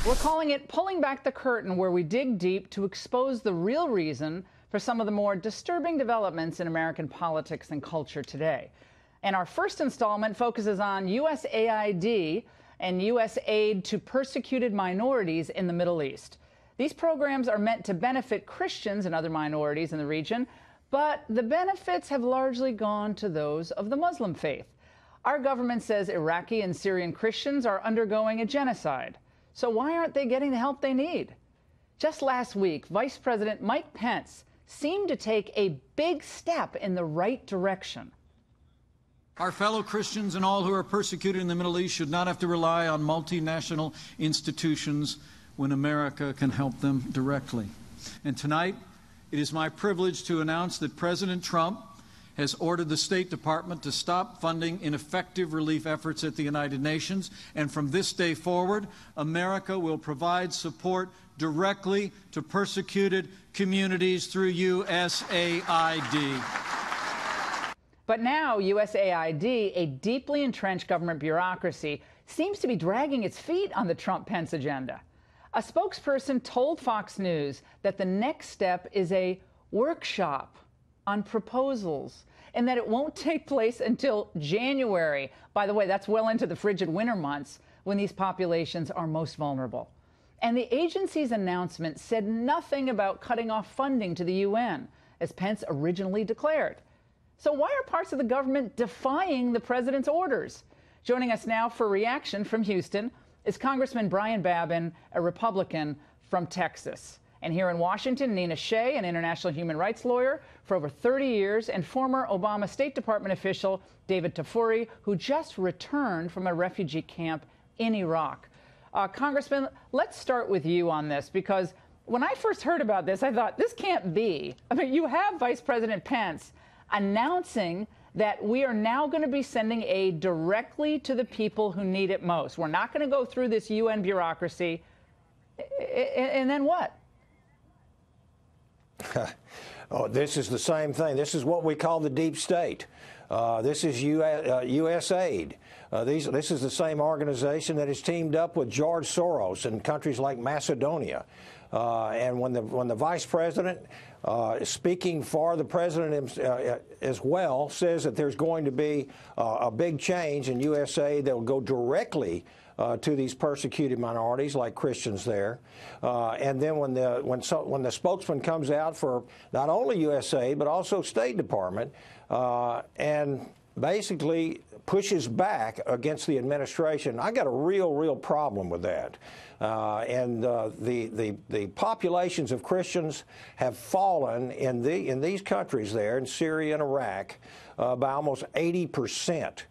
We're calling it Pulling Back the Curtain, where we dig deep to expose the real reason for some of the more disturbing developments in American politics and culture today. And our first installment focuses on USAID and U.S. aid to persecuted minorities in the Middle East. These programs are meant to benefit Christians and other minorities in the region, but the benefits have largely gone to those of the Muslim faith. Our government says Iraqi and Syrian Christians are undergoing a genocide. So why aren't they getting the help they need? Just last week, Vice President Mike Pence seemed to take a big step in the right direction. Our fellow Christians and all who are persecuted in the Middle East should not have to rely on multinational institutions when America can help them directly. And tonight, it is my privilege to announce that President Trump has ordered the State Department to stop funding ineffective relief efforts at the United Nations. And from this day forward, America will provide support directly to persecuted communities through USAID. But now USAID, a deeply entrenched government bureaucracy, seems to be dragging its feet on the Trump-Pence agenda. A spokesperson told Fox News that the next step is a workshop on proposals, and that it won't take place until January. By the way, that's well into the frigid winter months when these populations are most vulnerable. And the agency's announcement said nothing about cutting off funding to the UN, as Pence originally declared. So why are parts of the government defying the president's orders? Joining us now for reaction from Houston is Congressman Brian Babin, a Republican from Texas. And here in Washington, Nina Shea, an international human rights lawyer for over 30 years, and former Obama State Department official David Tafuri, who just returned from a refugee camp in Iraq. Congressman, let's start with you on this, because when I first heard about this, I thought, this can't be. I mean, you have Vice President Pence announcing that we are now going to be sending aid directly to the people who need it most. We're not going to go through this UN bureaucracy. And then what? Oh, this is the same thing. This is what we call the deep state. This is USAID. This is the same organization that has teamed up with George Soros in countries like Macedonia. And when the vice president, speaking for the president as well, says that there's going to be a big change in USAID that will go directly to these persecuted minorities like Christians there, and then when the spokesman comes out for not only USAID but also State Department and basically pushes back against the administration, I got a real problem with that. The populations of Christians have fallen in these countries there in Syria and Iraq by almost 80%.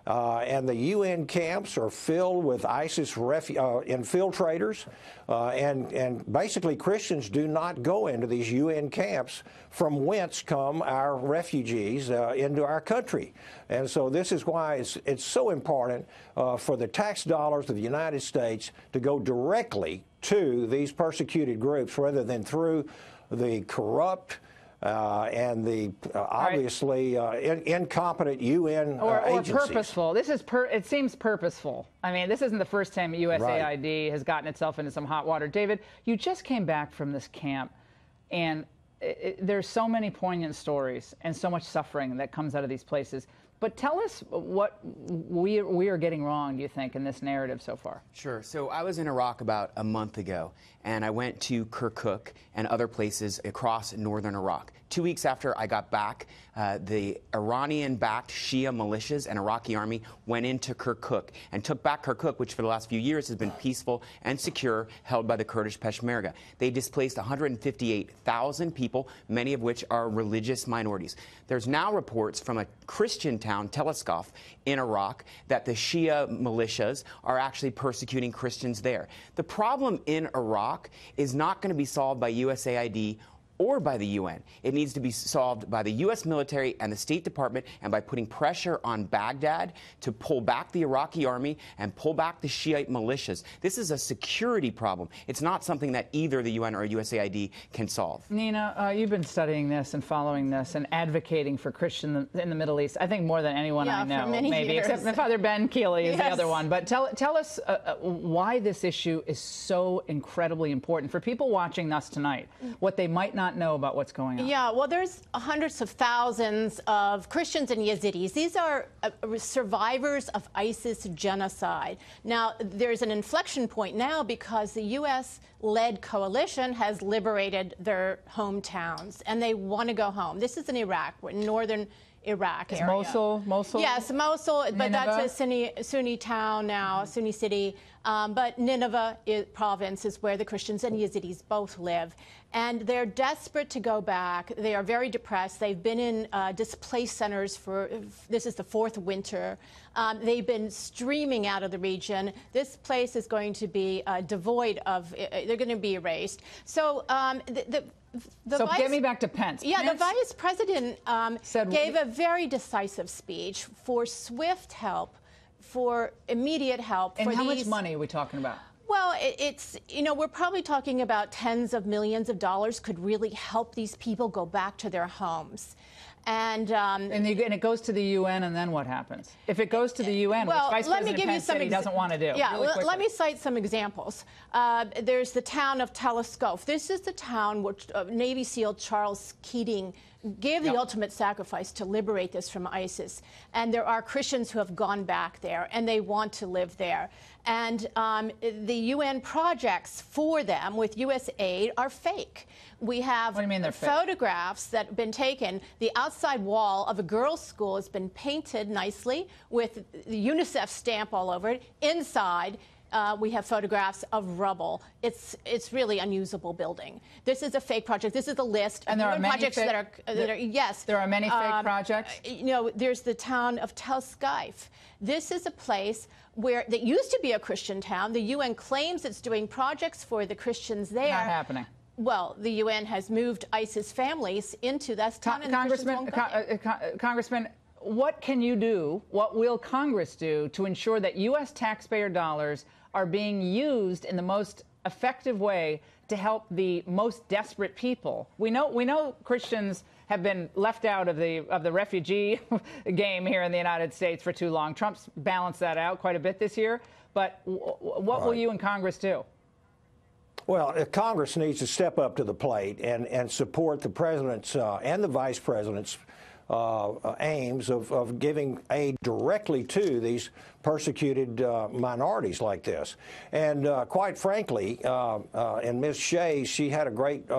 And the UN camps are filled with ISIS infiltrators, and basically Christians do not go into these UN camps from whence come our refugees into our country. And so this is why it's so important for the tax dollars of the United States to go directly to these persecuted groups rather than through the corrupt and the obviously incompetent UN agencies. Or purposeful. This is it seems purposeful. I mean, this isn't the first time USAID has gotten itself into some hot water. David, you just came back from this camp, and there's so many poignant stories and so much suffering that comes out of these places. But tell us what we are getting wrong, do you think, in this narrative so far? Sure. So I was in Iraq about a month ago, and I went to Kirkuk and other places across northern Iraq. 2 weeks after I got back, the Iranian-backed Shia militias and Iraqi army went into Kirkuk and took back Kirkuk, which for the last few years has been peaceful and secure, held by the Kurdish Peshmerga. They displaced 158,000 people, many of which are religious minorities. There's now reports from a Christian town, Teleskov, in Iraq, that the Shia militias are actually persecuting Christians there. The problem in Iraq is not going to be solved by USAID or by the UN. It needs to be solved by the U.S. military and the State Department, and by putting pressure on Baghdad to pull back the Iraqi army and pull back the Shiite militias. This is a security problem. It's not something that either the UN or USAID can solve. Nina, you've been studying this and following this and advocating for Christians in the Middle East, I think more than anyone I know, for many maybe, years. except Father Ben Keeley is Yes. the other one. But tell us why this issue is so incredibly important for people watching us tonight, what they might not know about what's going on. Yeah, well, there's hundreds of thousands of Christians and Yazidis. These are survivors of ISIS genocide. Now, there's an inflection point now because the U.S.-led coalition has liberated their hometowns, and they want to go home. This is in Iraq, northern Iraq area. Mosul? Yes, Mosul, but Nineveh? that's a Sunni town now, Sunni city. But Nineveh province is where the Christians and Yazidis both live. And they're desperate to go back. They are very depressed. They've been in displaced centers this is the fourth winter. They've been streaming out of the region. This place is going to be devoid of, they're going to be erased. So So get me back to Pence. Yeah, Pence the vice president gave a very decisive speech for swift help, for immediate help. And for how much money are we talking about? Well, it's, we're probably talking about tens of millions of dollars could really help these people go back to their homes. And it goes to the UN, and then what happens? If it goes to the UN, well, which Vice President Pence said he doesn't want to do. Yeah, really let me cite some examples. There's the town of Telescope. This is the town which Navy SEAL Charles Keating gave the ultimate sacrifice to liberate this from ISIS. And there are Christians who have gone back there, and they want to live there. And the UN projects for them with US aid are fake. We have What do you mean they're fake? Photographs that have been taken. The outside wall of a girls' school has been painted nicely with the UNICEF stamp all over it. Inside, we have photographs of rubble. It's really unusable building. This is a fake project. This is a list and of there are many projects that are yes. There are many fake projects. There's the town of Tel Skyf. This is a place that used to be a Christian town. The UN claims it's doing projects for the Christians there. Not happening. Well, the UN has moved ISIS families into that town. Congressman, what can you do? What will Congress do to ensure that U.S. taxpayer dollars are being used in the most effective way to help the most desperate people? We know Christians have been left out of the refugee game here in the United States for too long. Trump's balanced that out quite a bit this year. But what will you and Congress do? Well, Congress needs to step up to the plate and support the president's and the vice president's aims of giving aid directly to these persecuted minorities like this. And quite frankly, and Ms. Shea, she had a great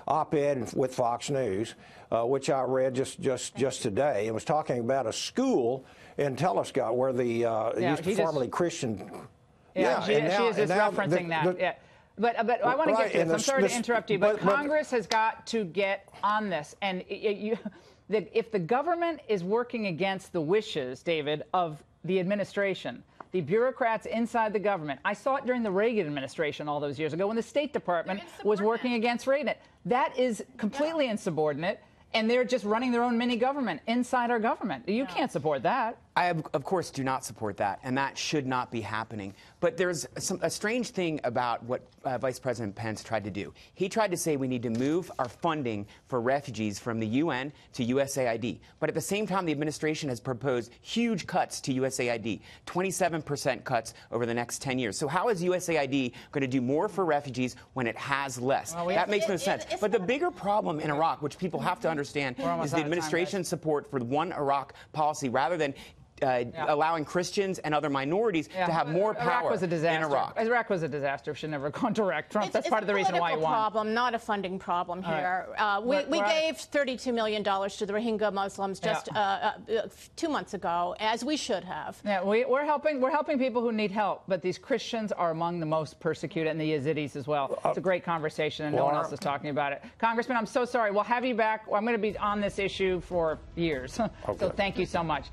op-ed with Fox News, which I read just today, and was talking about a school in Telescope where the formerly Christian. She is just referencing that. Yeah. But I want to get to this. I'm sorry to interrupt you, but Congress has got to get on this. And if the government is working against the wishes, David, of the administration, the bureaucrats inside the government, I saw it during the Reagan administration all those years ago when the State Department was working against Reagan. That is completely insubordinate. And they're just running their own mini-government inside our government. You can't support that. I, of course, do not support that, and that should not be happening. But there's a strange thing about what Vice President Pence tried to do. He tried to say we need to move our funding for refugees from the UN to USAID. But at the same time, the administration has proposed huge cuts to USAID, 27% cuts over the next 10 years. So how is USAID going to do more for refugees when it has less? Well, that makes no sense. But the bigger problem in Iraq, which people have to understand, is the administration's support for the one Iraq policy rather than allowing Christians and other minorities to have more power Iraq was a disaster. in Iraq. Iraq was a disaster. Should never gone direct. Trump. That's part of the reason why he won. It's a political problem, not a funding problem here. Right. We gave $32 million to the Rohingya Muslims just 2 months ago, as we should have. Yeah, we're helping people who need help, but these Christians are among the most persecuted, and the Yazidis as well. It's a great conversation, and no one else is talking about it. Congressman, I'm so sorry. We'll have you back. I'm going to be on this issue for years. So thank you so much.